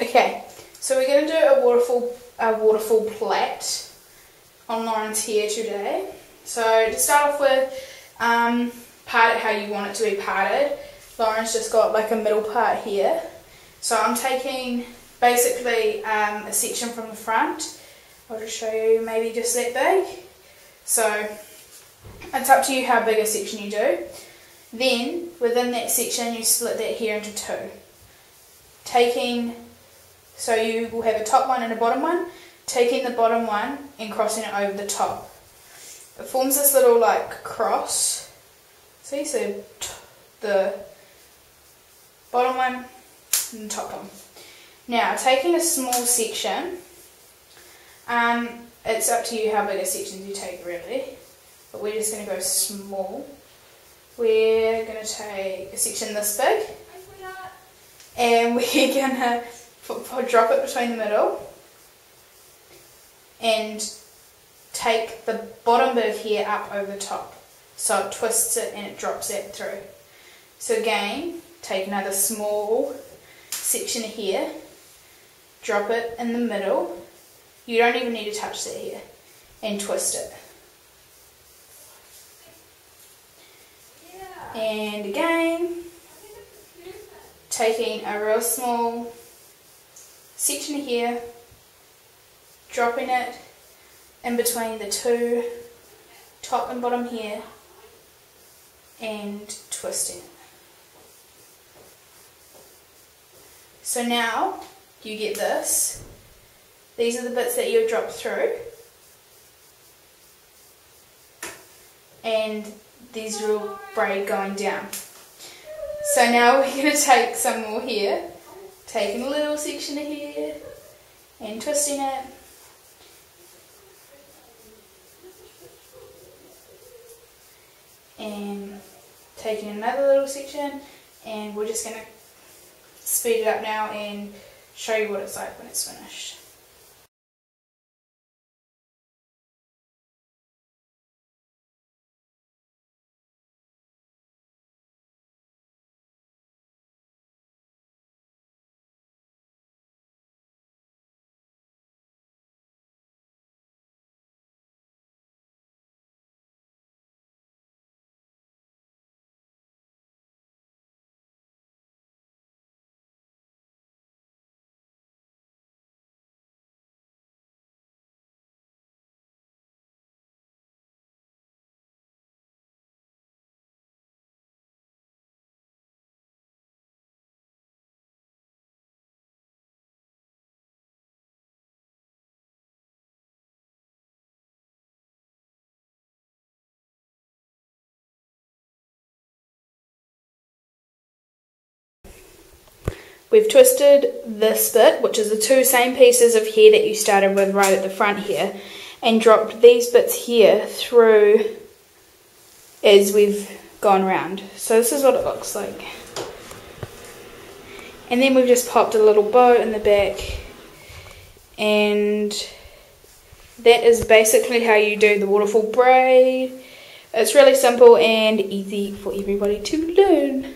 Okay, so we're going to do a waterfall plait on Lauren's hair today. So to start off with, part it how you want it to be parted. Lauren's just got like a middle part here. So I'm taking basically a section from the front. I'll just show you maybe just that big. So it's up to you how big a section you do. Then within that section you split that hair into two. So you will have a top one and a bottom one, taking the bottom one and crossing it over the top. It forms this little like cross. See, so the bottom one and the top one. Now taking a small section, it's up to you how big a section you take really, but we're just going to go small. We're going to take a section this big, and we're going to drop it between the middle and take the bottom bit of hair up over the top, so it twists it and it drops that through. So again, take another small section of hair, drop it in the middle, you don't even need to touch that hair, and twist it. And again, taking a real small section of hair, dropping it in between the two top and bottom hair and twisting it. So now you get this. These are the bits that you drop through, and these little braid going down. So now we're going to take some more hair, taking a little section of hair and twisting it. And taking another little section, and we're just going to speed it up now and show you what it's like when it's finished. We've twisted this bit, which is the two same pieces of hair that you started with right at the front here, and dropped these bits here through as we've gone round. So this is what it looks like. And then we've just popped a little bow in the back, and that is basically how you do the waterfall braid. It's really simple and easy for everybody to learn.